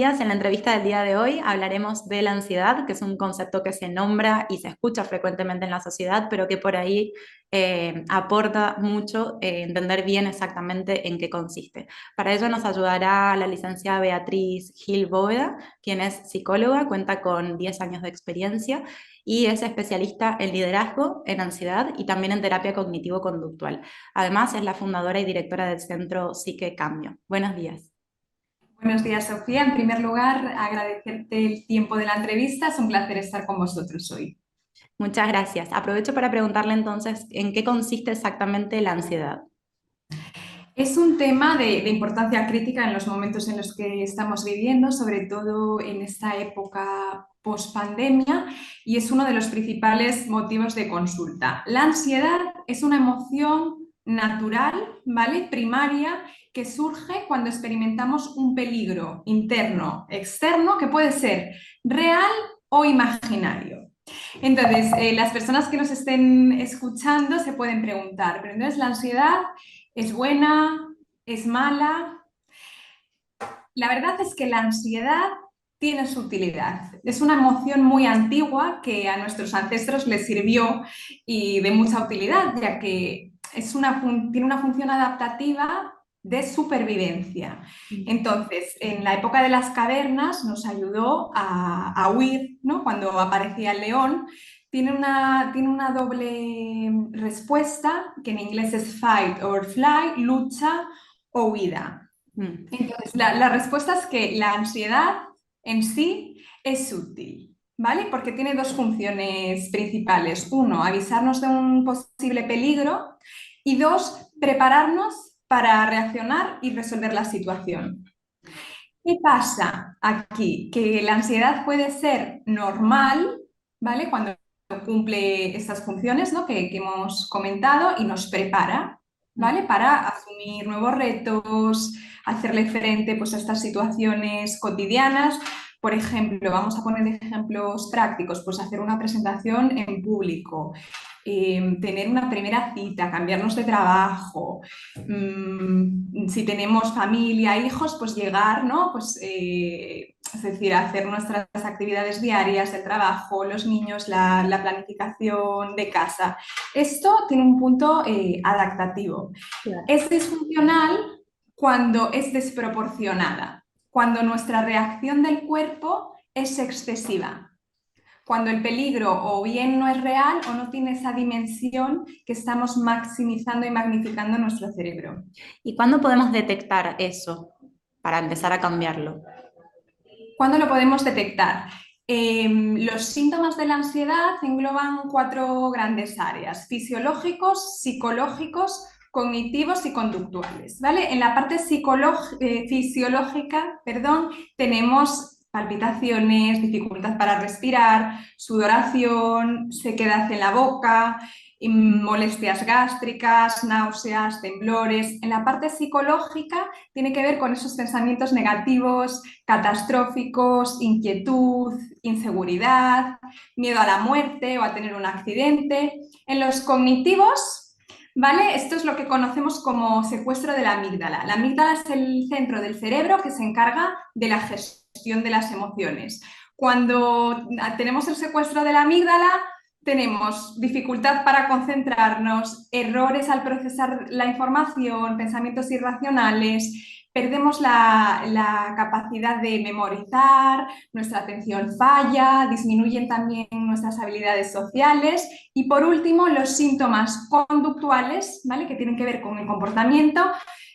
días. En la entrevista del día de hoy hablaremos de la ansiedad, que es un concepto que se nombra y se escucha frecuentemente en la sociedad, pero que por ahí aporta mucho entender bien exactamente en qué consiste. Para ello nos ayudará la licenciada Beatriz Gil Bóveda, quien es psicóloga, cuenta con 10 años de experiencia y es especialista en liderazgo, en ansiedad y también en terapia cognitivo-conductual. Además, es la fundadora y directora del Centro Psique Cambio. Buenos días. Buenos días, Sofía. En primer lugar, agradecerte el tiempo de la entrevista. Es un placer estar con vosotros hoy. Muchas gracias. Aprovecho para preguntarle entonces en qué consiste exactamente la ansiedad. Es un tema de importancia crítica en los momentos en los que estamos viviendo, sobre todo en esta época post-pandemia, y es uno de los principales motivos de consulta. La ansiedad es una emoción natural, ¿vale? Primaria, que surge cuando experimentamos un peligro interno, externo, que puede ser real o imaginario. Entonces, las personas que nos estén escuchando se pueden preguntar, pero entonces la ansiedad ¿es buena? ¿Es mala? La verdad es que la ansiedad tiene su utilidad. Es una emoción muy antigua que a nuestros ancestros les sirvió y de mucha utilidad, ya que tiene una función adaptativa de supervivencia. Entonces, en la época de las cavernas nos ayudó a huir, ¿no? Cuando aparecía el león, tiene una doble respuesta, que en inglés es fight or fly, lucha o huida. Mm. Entonces, la respuesta es que la ansiedad en sí es útil, ¿vale? Porque tiene dos funciones principales. Uno, avisarnos de un posible peligro y dos, prepararnos para reaccionar y resolver la situación. ¿Qué pasa aquí? Que la ansiedad puede ser normal, ¿vale? Cuando cumple estas funciones, ¿no? que hemos comentado y nos prepara, ¿vale? Para asumir nuevos retos, hacerle frente pues, a estas situaciones cotidianas. Por ejemplo, vamos a poner ejemplos prácticos, pues hacer una presentación en público, tener una primera cita, cambiarnos de trabajo, si tenemos familia, hijos, pues llegar, ¿no? Pues, es decir, hacer nuestras actividades diarias, el trabajo, los niños, la planificación de casa. Esto tiene un punto adaptativo. Claro. Es disfuncional cuando es desproporcionada, cuando nuestra reacción del cuerpo es excesiva, cuando el peligro o bien no es real o no tiene esa dimensión que estamos maximizando y magnificando en nuestro cerebro. ¿Y cuándo podemos detectar eso para empezar a cambiarlo? ¿Cuándo lo podemos detectar? Los síntomas de la ansiedad engloban cuatro grandes áreas: fisiológicos, psicológicos, cognitivos y conductuales, ¿vale? En la parte fisiológica, perdón, tenemos palpitaciones, dificultad para respirar, sudoración, sequedad en la boca, molestias gástricas, náuseas, temblores. En la parte psicológica tiene que ver con esos pensamientos negativos, catastróficos, inquietud, inseguridad, miedo a la muerte o a tener un accidente. En los cognitivos, ¿vale? Esto es lo que conocemos como secuestro de la amígdala. La amígdala es el centro del cerebro que se encarga de la gestión de las emociones. Cuando tenemos el secuestro de la amígdala, tenemos dificultad para concentrarnos, errores al procesar la información, pensamientos irracionales, perdemos la capacidad de memorizar, nuestra atención falla, disminuyen también nuestras habilidades sociales y por último los síntomas conductuales, ¿vale? Que tienen que ver con el comportamiento.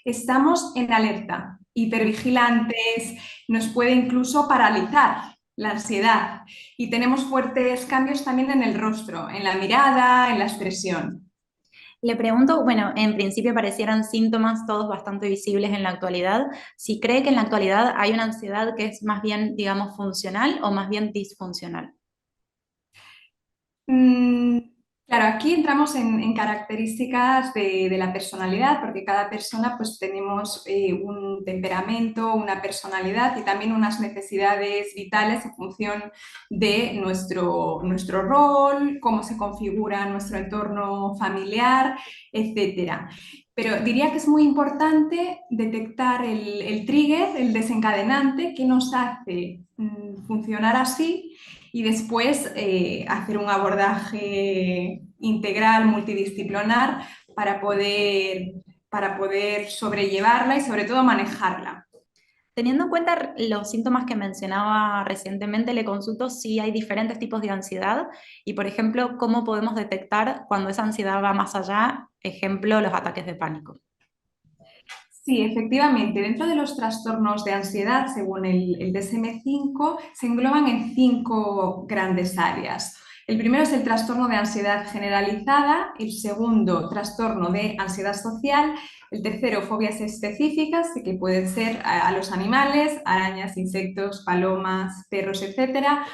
Estamos en alerta, hipervigilantes, nos puede incluso paralizar la ansiedad y tenemos fuertes cambios también en el rostro, en la mirada, en la expresión. Le pregunto, bueno, en principio parecieran síntomas todos bastante visibles en la actualidad, si cree que en la actualidad hay una ansiedad que es más bien, digamos, funcional o más bien disfuncional. Mm, claro, aquí entramos en características de la personalidad, porque cada persona pues tenemos un temperamento, una personalidad y también unas necesidades vitales en función de nuestro rol, cómo se configura nuestro entorno familiar, etcétera. Pero diría que es muy importante detectar el trigger, el desencadenante que nos hace funcionar así y después hacer un abordaje integral, multidisciplinar para poder sobrellevarla y sobre todo manejarla. Teniendo en cuenta los síntomas que mencionaba recientemente, le consulto si hay diferentes tipos de ansiedad y, por ejemplo, cómo podemos detectar cuando esa ansiedad va más allá, ejemplo, los ataques de pánico. Sí, efectivamente, dentro de los trastornos de ansiedad, según el DSM-5, se engloban en 5 grandes áreas. El primero es el trastorno de ansiedad generalizada, el segundo, trastorno de ansiedad social, el tercero, fobias específicas, que pueden ser a los animales, arañas, insectos, palomas, perros, etcétera,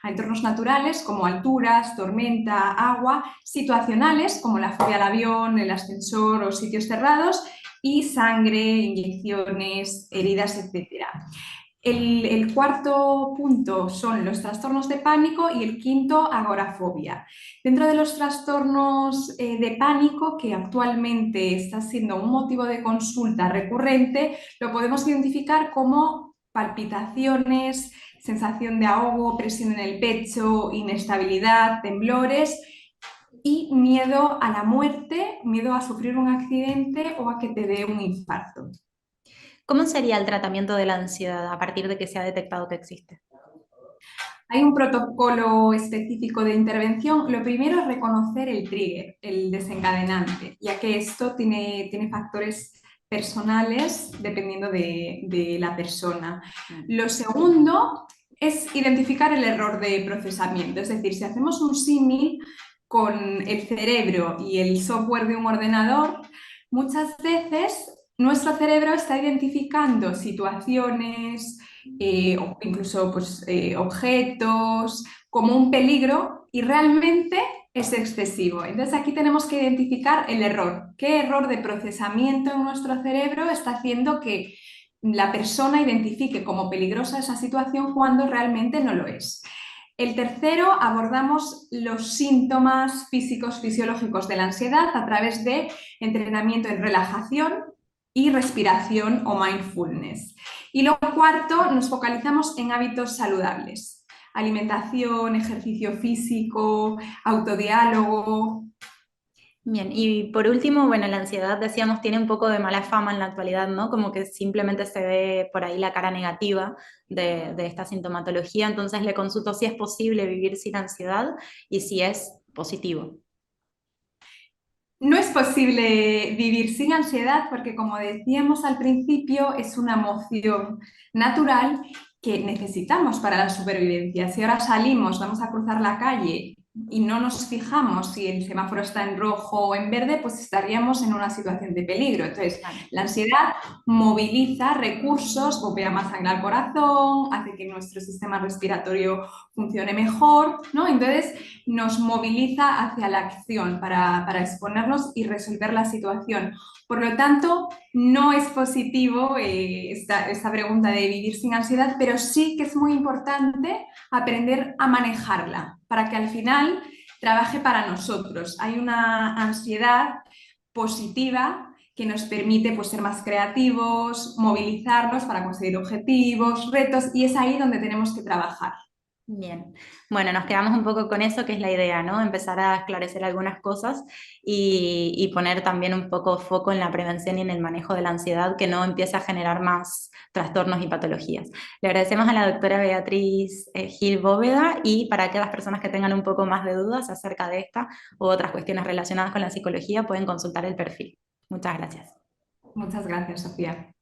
a entornos naturales como alturas, tormenta, agua, situacionales como la fobia al avión, el ascensor o sitios cerrados, y sangre, inyecciones, heridas, etcétera. El cuarto punto son los trastornos de pánico y el quinto, agorafobia. Dentro de los trastornos de pánico, que actualmente está siendo un motivo de consulta recurrente, lo podemos identificar como palpitaciones, sensación de ahogo, presión en el pecho, inestabilidad, temblores y miedo a la muerte, miedo a sufrir un accidente o a que te dé un infarto. ¿Cómo sería el tratamiento de la ansiedad a partir de que se ha detectado que existe? Hay un protocolo específico de intervención. Lo primero es reconocer el trigger, el desencadenante, ya que esto tiene factores personales dependiendo de la persona. Lo segundo es identificar el error de procesamiento, es decir, si hacemos un símil con el cerebro y el software de un ordenador, muchas veces nuestro cerebro está identificando situaciones, o incluso pues, objetos como un peligro y realmente es excesivo. Entonces aquí tenemos que identificar el error. ¿Qué error de procesamiento en nuestro cerebro está haciendo que la persona identifique como peligrosa esa situación cuando realmente no lo es? El tercero, abordamos los síntomas físicos, fisiológicos de la ansiedad a través de entrenamiento en relajación y respiración o mindfulness. Y lo cuarto, nos focalizamos en hábitos saludables, alimentación, ejercicio físico, autodiálogo. Bien, y por último, bueno, la ansiedad, decíamos, tiene un poco de mala fama en la actualidad, ¿no? Como que simplemente se ve por ahí la cara negativa de esta sintomatología, entonces le consulto si es posible vivir sin ansiedad y si es positivo. No es posible vivir sin ansiedad porque, como decíamos al principio, es una emoción natural que necesitamos para la supervivencia. Si ahora salimos, vamos a cruzar la calle y no nos fijamos si el semáforo está en rojo o en verde, pues estaríamos en una situación de peligro. Entonces, Claro. la ansiedad moviliza recursos, bombea más sangre al corazón, hace que nuestro sistema respiratorio funcione mejor, ¿no? Entonces, nos moviliza hacia la acción para exponernos y resolver la situación. Por lo tanto, no es positivo esta pregunta de vivir sin ansiedad, pero sí que es muy importante aprender a manejarla para que al final trabaje para nosotros. Hay una ansiedad positiva que nos permite pues, ser más creativos, movilizarnos para conseguir objetivos, retos, y es ahí donde tenemos que trabajar. Bien, bueno, nos quedamos un poco con eso, que es la idea, ¿no? Empezar a esclarecer algunas cosas y poner también un poco foco en la prevención y en el manejo de la ansiedad, que no empiece a generar más trastornos y patologías. Le agradecemos a la doctora Beatriz Gil Bóveda y para aquellas personas que tengan un poco más de dudas acerca de esta u otras cuestiones relacionadas con la psicología, pueden consultar el perfil. Muchas gracias. Muchas gracias, Sofía.